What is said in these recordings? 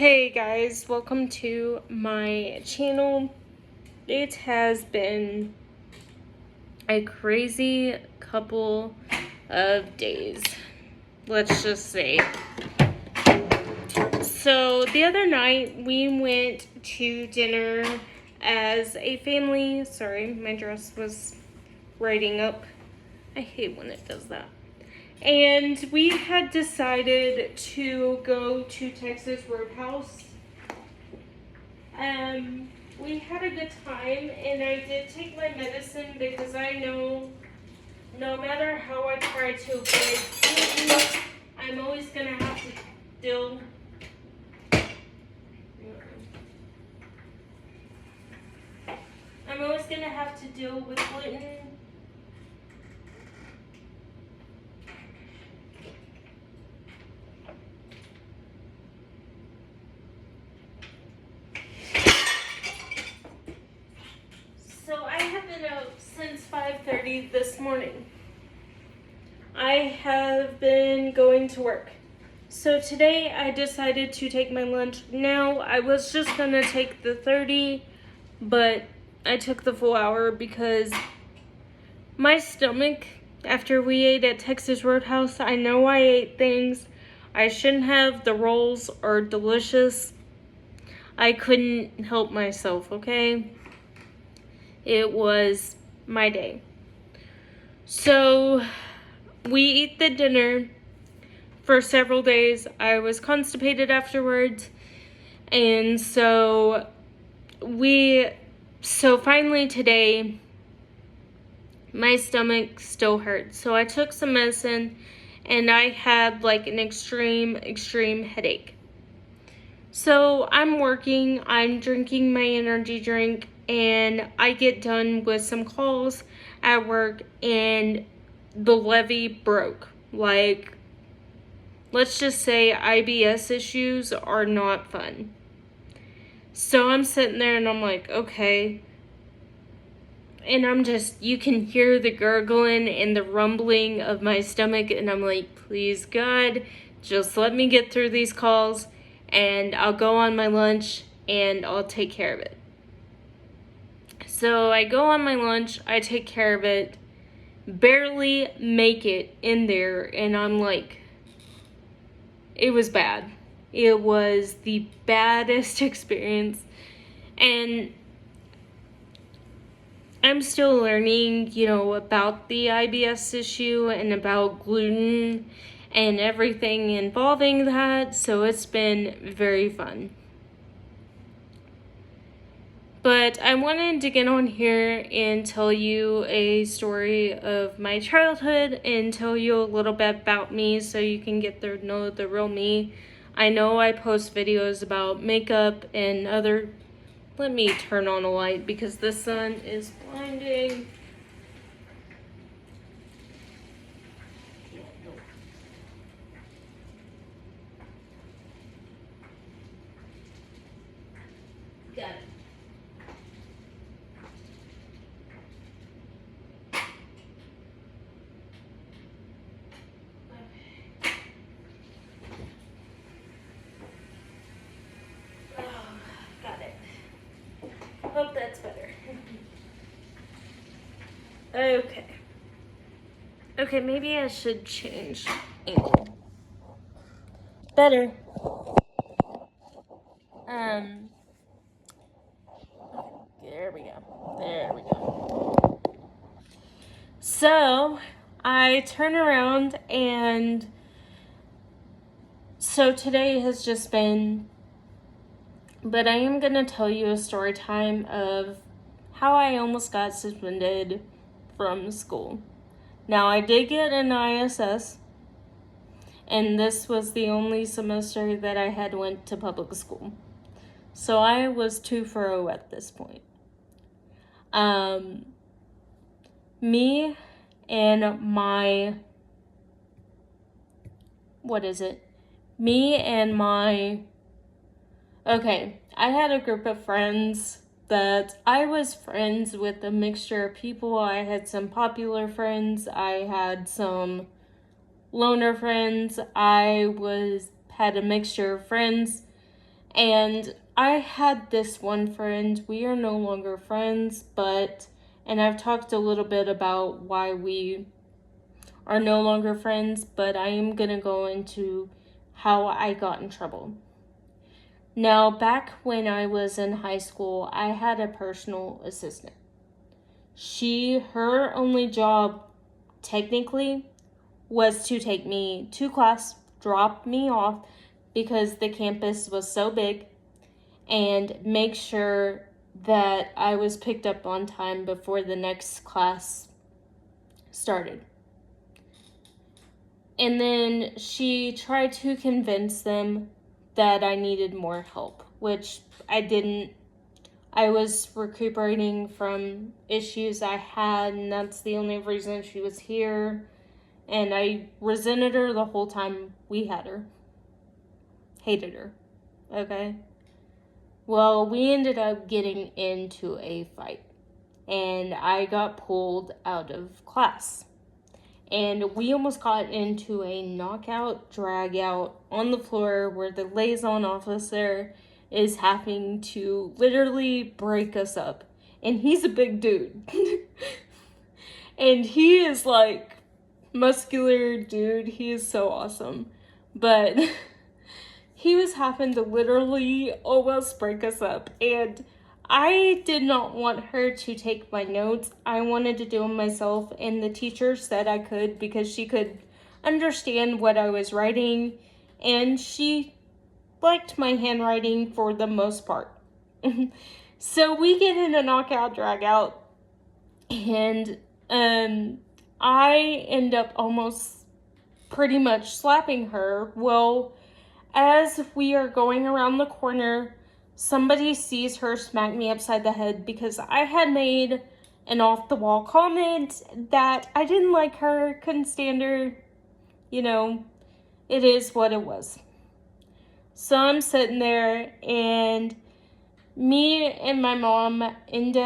Hey guys, welcome to my channel. It has been a crazy couple of days, let's just say. So the other night we went to dinner as a family. Sorry, my dress was riding up. I hate when it does that. And we had decided to go to Texas Roadhouse. We had a good time, and I did take my medicine because I know no matter how I try to avoid gluten, I'm always gonna have to deal. I'm always gonna have to deal with gluten. So I have been up since 5:30 this morning. I have been going to work. So today I decided to take my lunch now. I was just gonna take the 30, but I took the full hour because my stomach, after we ate at Texas Roadhouse, I know I ate things I shouldn't have. The rolls are delicious. I couldn't help myself, okay? It was my day. So we eat the dinner for several days. I was constipated afterwards. And so finally today, my stomach still hurts. So I took some medicine and I had like an extreme headache. So I'm working, I'm drinking my energy drink, and I get done with some calls at work and the levee broke. Like, let's just say IBS issues are not fun. So I'm sitting there and I'm like, okay. And you can hear the gurgling and the rumbling of my stomach. And I'm like, please God, just let me get through these calls and I'll go on my lunch and I'll take care of it. So I go on my lunch, I take care of it, barely make it in there. And I'm like, it was bad. It was the baddest experience. And I'm still learning, about the IBS issue and about gluten and everything involving that. So it's been very fun. But I wanted to get on here and tell you a story of my childhood and tell you a little bit about me so you can get to know the real me. I know I post videos about makeup and other... Let me turn on a light because the sun is blinding. Got it. Hope that's better. Okay, maybe I should change angle. Better. There we go. So, I turn around and so today has just been... But I am going to tell you a story time of how I almost got suspended from school. Now, I did get an ISS, and this was the only semester that I had went to public school. So I was 2 for 0 at this point. Me and my... Okay, I had a group of friends that I was friends with, a mixture of people. I had some popular friends. I had some loner friends. Had a mixture of friends. And I had this one friend. We are no longer friends, and I've talked a little bit about why we are no longer friends, but I am going to go into how I got in trouble. Now, back when I was in high school, I had a personal assistant. Her only job, technically, was to take me to class, drop me off because the campus was so big, and make sure that I was picked up on time before the next class started. And then she tried to convince them that I needed more help, which I didn't. I was recuperating from issues I had, and that's the only reason she was here. And I resented her the whole time we had her. Hated her. Okay? Well, we ended up getting into a fight, and I got pulled out of class. And we almost got into a knockout, drag out on the floor where the liaison officer is having to literally break us up. And he's a big dude. And he is like muscular dude. He is so awesome. But he was having to literally almost break us up. And I did not want her to take my notes. I wanted to do them myself, and the teacher said I could because she could understand what I was writing, and she liked my handwriting for the most part. So we get in a knockout, drag out, and I end up almost pretty much slapping her. Well, as we are going around the corner, somebody sees her smack me upside the head because I had made an off-the-wall comment that I didn't like her, couldn't stand her. You know, it is what it was. So I'm sitting there, and me and my mom ends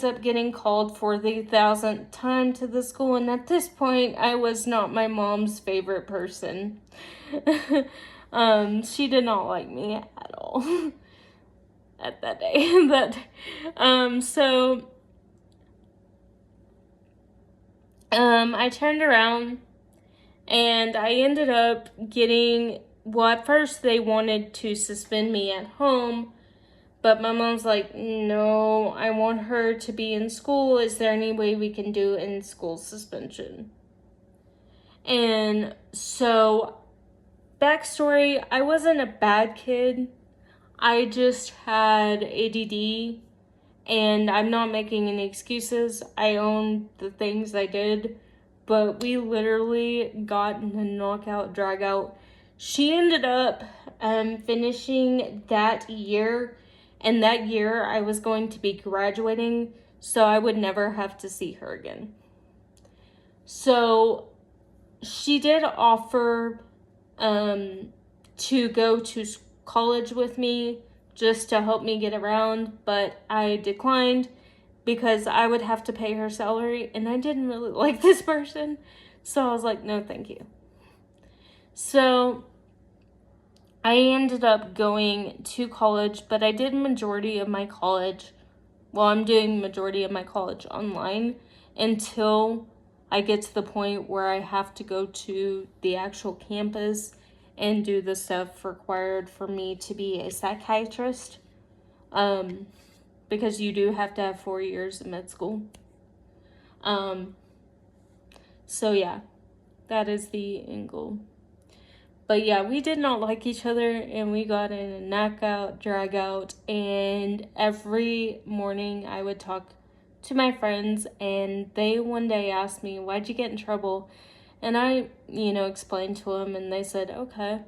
up getting called for the 1,000th time to the school, and at this point, I was not my mom's favorite person. She did not like me at all at that day. I turned around, and I ended up getting, well, at first they wanted to suspend me at home, but my mom's like, no, I want her to be in school. Is there any way we can do in-school suspension? And so, backstory, I wasn't a bad kid. I just had ADD, and I'm not making any excuses. I own the things I did, but we literally got in a knockout, drag out. She ended up finishing that year, and that year I was going to be graduating, so I would never have to see her again. So she did offer to go to college with me just to help me get around, but I declined because I would have to pay her salary, and I didn't really like this person, so I was like, no, thank you. So I ended up going to college, but I did majority of my college, well, I'm doing majority of my college online until I get to the point where I have to go to the actual campus and do the stuff required for me to be a psychiatrist, because you do have to have 4 years of med school. So yeah, that is the end goal. But yeah, we did not like each other, and we got in a knockout, drag out, and every morning I would talk to my friends, and they one day asked me, why'd you get in trouble? And I, explained to them, and they said, okay.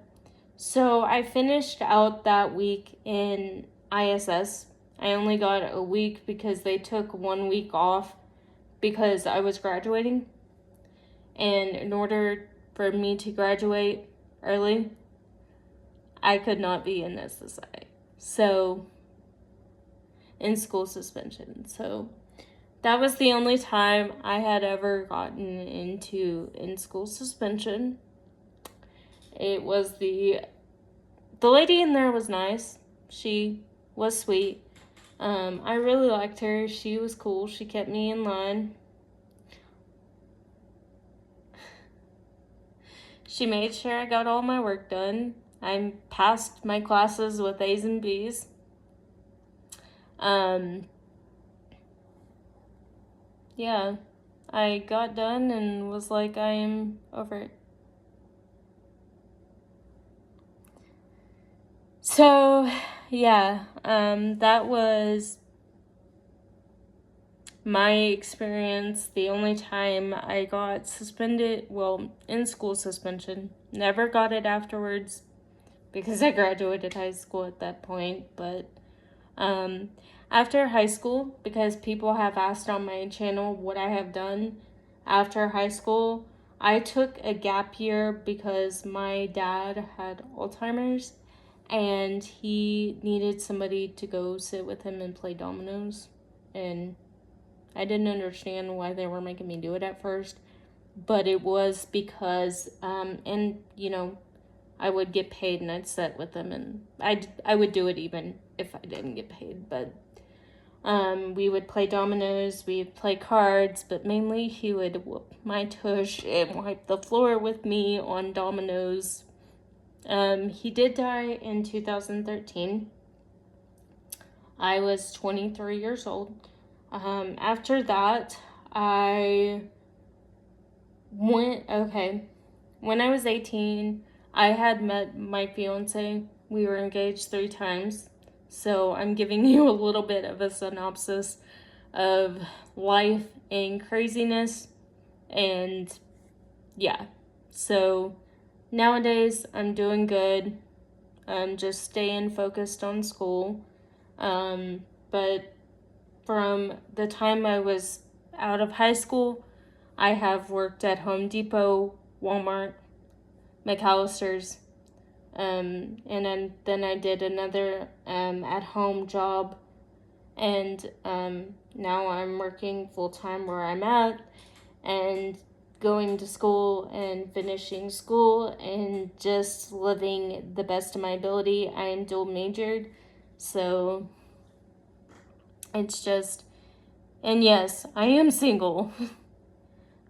So I finished out that week in ISS. I only got a week because they took 1 week off because I was graduating. And in order for me to graduate early, I could not be in SSI. So, in school suspension. So, that was the only time I had ever gotten into in-school suspension. It was the the lady in there was nice. She was sweet. I really liked her. She was cool. She kept me in line. She made sure I got all my work done. I passed my classes with A's and B's. Yeah, I got done and was like, I am over it. So, yeah, that was my experience. The only time I got suspended, well, in school suspension. Never got it afterwards because I graduated high school at that point. But after high school, because people have asked on my channel what I have done after high school, I took a gap year because my dad had Alzheimer's and he needed somebody to go sit with him and play dominoes. And I didn't understand why they were making me do it at first, but it was because, and you know, I would get paid and I'd sit with them, and I would do it even if I didn't get paid. But we would play dominoes, we'd play cards, but mainly he would whoop my tush and wipe the floor with me on dominoes. He did die in 2013. I was 23 years old. After that, I when I was 18, I had met my fiance. We were engaged 3 times. So I'm giving you a little bit of a synopsis of life and craziness. And yeah, so nowadays I'm doing good. I'm just staying focused on school. But from the time I was out of high school, I have worked at Home Depot, Walmart, McAllister's, and then I did another at-home job, and now I'm working full-time where I'm at, and going to school and finishing school and just living the best of my ability. I am dual majored, so it's just, and yes, I am single.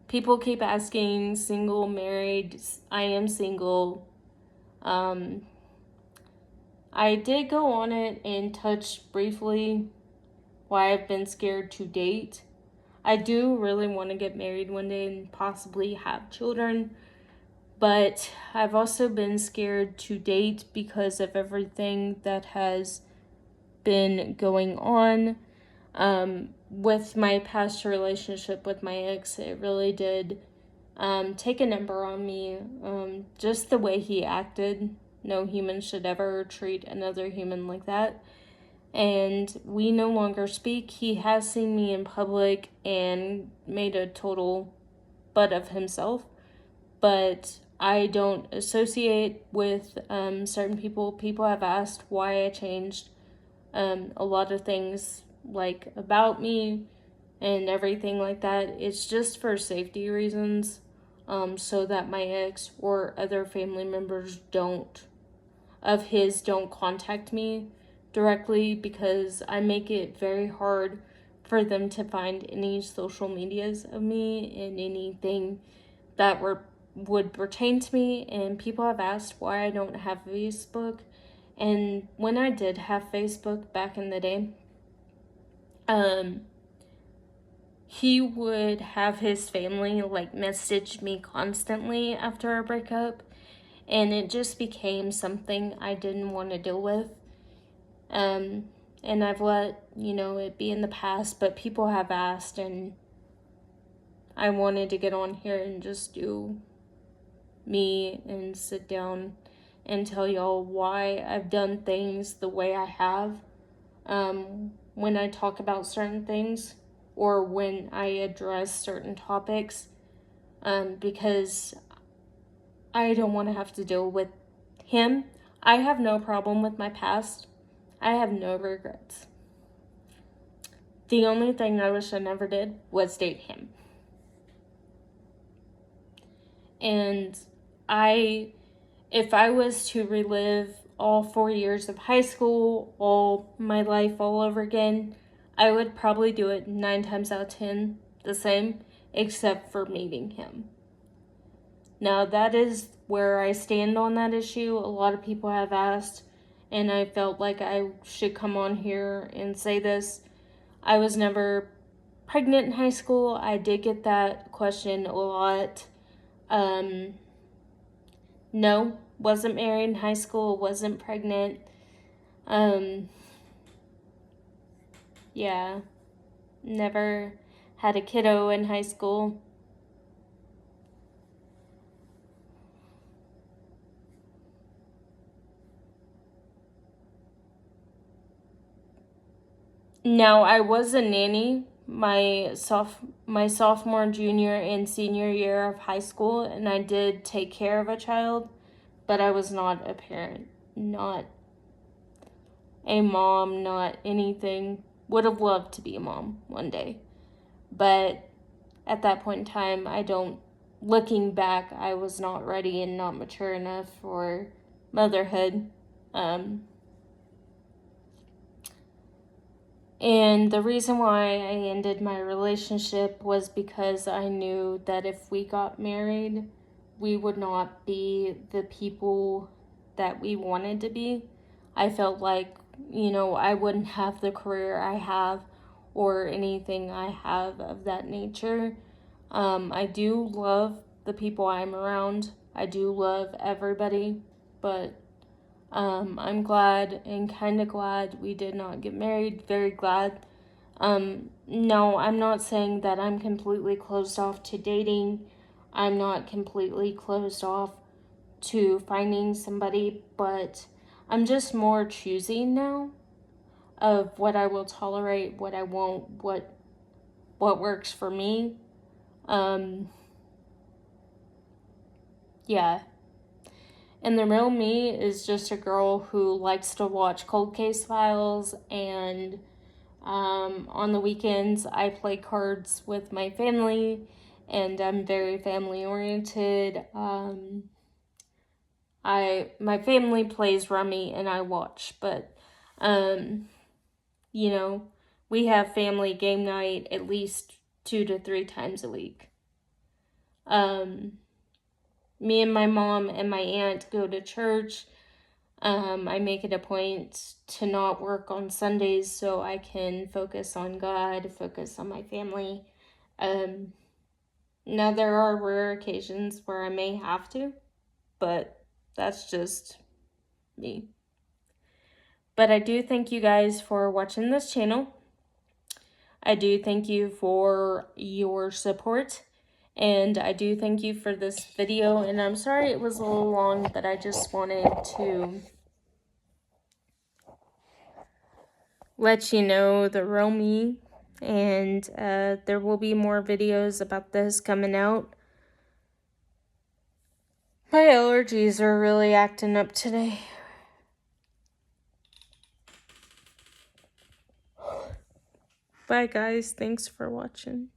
People keep asking, single, married. I am single. I did go on it and touch briefly why I've been scared to date. I do really want to get married one day and possibly have children, but I've also been scared to date because of everything that has been going on. With my past relationship with my ex, it really did take a number on me. Just the way he acted. No human should ever treat another human like that. And we no longer speak. He has seen me in public and made a total butt of himself. But I don't associate with certain people. People have asked why I changed a lot of things like about me and everything like that. It's just for safety reasons, so that my ex or other family members don't contact me directly, because I make it very hard for them to find any social medias of me and anything that would pertain to me. And people have asked why I don't have Facebook. And when I did have Facebook back in the day, he would have his family like message me constantly after our breakup, and it just became something I didn't want to deal with. And I've let, it be in the past, but people have asked, and I wanted to get on here and just do me and sit down and tell y'all why I've done things the way I have. When I talk about certain things or when I address certain topics, because I don't want to have to deal with him. I have no problem with my past. I have no regrets. The only thing I wish I never did was date him. And if I was to relive all 4 years of high school, all my life all over again, I would probably do it 9 times out of 10 the same, except for meeting him. Now, that is where I stand on that issue. A lot of people have asked, and I felt like I should come on here and say this. I was never pregnant in high school. I did get that question a lot. No, wasn't married in high school, wasn't pregnant. Yeah, never had a kiddo in high school. Now, I was a nanny my sophomore, junior, and senior year of high school, and I did take care of a child, but I was not a parent, not a mom, not anything. Would have loved to be a mom one day, but at that point in time, looking back, I was not ready and not mature enough for motherhood. And the reason why I ended my relationship was because I knew that if we got married, we would not be the people that we wanted to be. I felt like, I wouldn't have the career I have or anything I have of that nature. I do love the people I'm around. I do love everybody, but I'm glad and kind of glad we did not get married. Very glad. No, I'm not saying that I'm completely closed off to dating. I'm not completely closed off to finding somebody, but I'm just more choosy now of what I will tolerate, what I won't, what works for me. Yeah. And the real me is just a girl who likes to watch Cold Case Files, and on the weekends I play cards with my family, and I'm very family oriented. My family plays Rummy and I watch, but we have family game night at least 2 to 3 times a week. Me and my mom and my aunt go to church. I make it a point to not work on Sundays so I can focus on God, focus on my family. Now, there are rare occasions where I may have to, but that's just me. But I do thank you guys for watching this channel. I do thank you for your support. And I do thank you for this video. And I'm sorry it was a little long, but I just wanted to let you know the real me. And there will be more videos about this coming out. My allergies are really acting up today. Bye guys, thanks for watching.